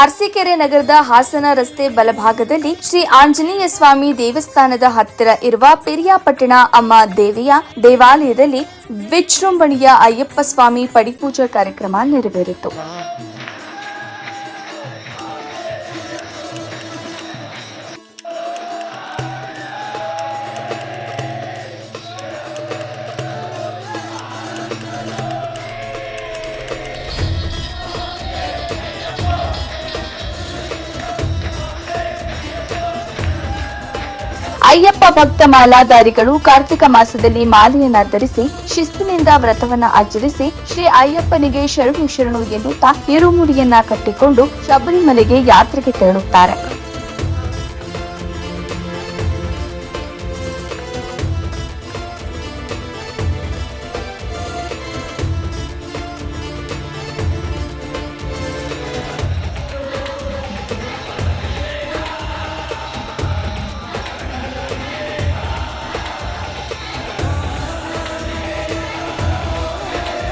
ಅರಸೀಕೆರೆ ನಗರದ ಹಾಸನ ರಸ್ತೆ ಬಲಭಾಗದಲ್ಲಿ ಶ್ರೀ ಆಂಜನೇಯ ಸ್ವಾಮಿ ದೇವಸ್ಥಾನದ ಹತ್ತಿರ ಇರುವ ಪಿರಿಯಾಪಟ್ಟಣ ಅಮ್ಮ ದೇವಿಯ ದೇವಾಲಯದಲ್ಲಿ ವಿಜೃಂಭಣೆಯ ಅಯ್ಯಪ್ಪ ಸ್ವಾಮಿ ಪಡಿಪೂಜಾ ಕಾರ್ಯಕ್ರಮ ನೆರವೇರಿತು. ಅಯ್ಯಪ್ಪ ಭಕ್ತ ಮಾಲಾಧಾರಿಗಳು ಕಾರ್ತಿಕ ಮಾಸದಲ್ಲಿ ಮಾಲೆಯನ್ನ ಧರಿಸಿ ಶಿಸ್ತಿನಿಂದ ವ್ರತವನ್ನ ಆಚರಿಸಿ ಶ್ರೀ ಅಯ್ಯಪ್ಪನಿಗೆ ಶರಣು ಶರಣು ಎನ್ನುತ್ತಾ ಇರುಮುಡಿಯನ್ನ ಕಟ್ಟಿಕೊಂಡು ಶಬರಿಮಲೆಗೆ ಯಾತ್ರೆಗೆ ತೆರಳುತ್ತಾರೆ.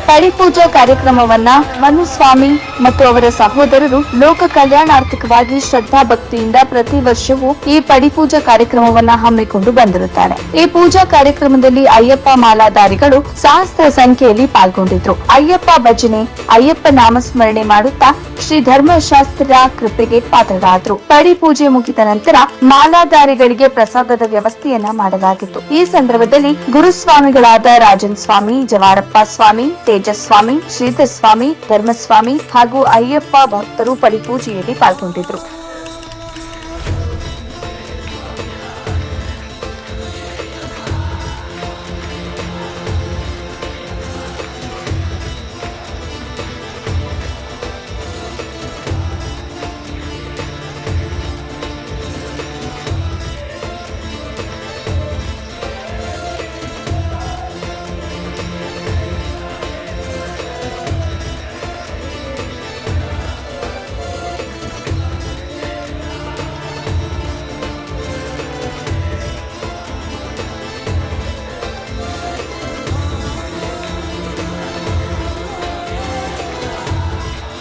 ಪಡಿಪೂಜಾ ಕಾರ್ಯಕ್ರಮವನ್ನ ಮನುಸ್ವಾಮಿ ಮತ್ತು ಅವರ ಸಹೋದರರು ಲೋಕ ಕಲ್ಯಾಣಾರ್ಥಕವಾಗಿ ಶ್ರದ್ಧಾ ಭಕ್ತಿಯಿಂದ ಪ್ರತಿ ವರ್ಷವೂ ಈ ಪಡಿಪೂಜಾ ಕಾರ್ಯಕ್ರಮವನ್ನ ಹಮ್ಮಿಕೊಂಡು ಬಂದಿರುತ್ತಾರೆ. ಈ ಪೂಜಾ ಕಾರ್ಯಕ್ರಮದಲ್ಲಿ ಅಯ್ಯಪ್ಪ ಮಾಲಾಧಾರಿಗಳು ಸಹಸ್ರ ಸಂಖ್ಯೆಯಲ್ಲಿ ಪಾಲ್ಗೊಂಡಿದ್ರು. ಅಯ್ಯಪ್ಪ ಭಜನೆ, ಅಯ್ಯಪ್ಪ ನಾಮಸ್ಮರಣೆ ಮಾಡುತ್ತಾ ಶ್ರೀ ಧರ್ಮಶಾಸ್ತ್ರ ಕೃಪೆಗೆ ಪಾತ್ರರಾದ್ರು. ಪಡಿಪೂಜೆ ಮುಗಿದ ನಂತರ ಮಾಲಾಧಾರಿಗಳಿಗೆ ಪ್ರಸಾದದ ವ್ಯವಸ್ಥೆಯನ್ನ ಮಾಡಲಾಗಿತ್ತು. ಈ ಸಂದರ್ಭದಲ್ಲಿ ಗುರುಸ್ವಾಮಿಗಳಾದ ರಾಜನ್ ಸ್ವಾಮಿ, ಜವಾರಪ್ಪ ಸ್ವಾಮಿ, ತೇಜಸ್ವಾಮಿ, ಶ್ರೀಧರ್ ಸ್ವಾಮಿ, ಧರ್ಮಸ್ವಾಮಿ ಹಾಗೂ ಅಯ್ಯಪ್ಪ ಭಕ್ತರು ಪಡಿಪೂಜೆಯಲ್ಲಿ ಪಾಲ್ಗೊಂಡಿದ್ರು.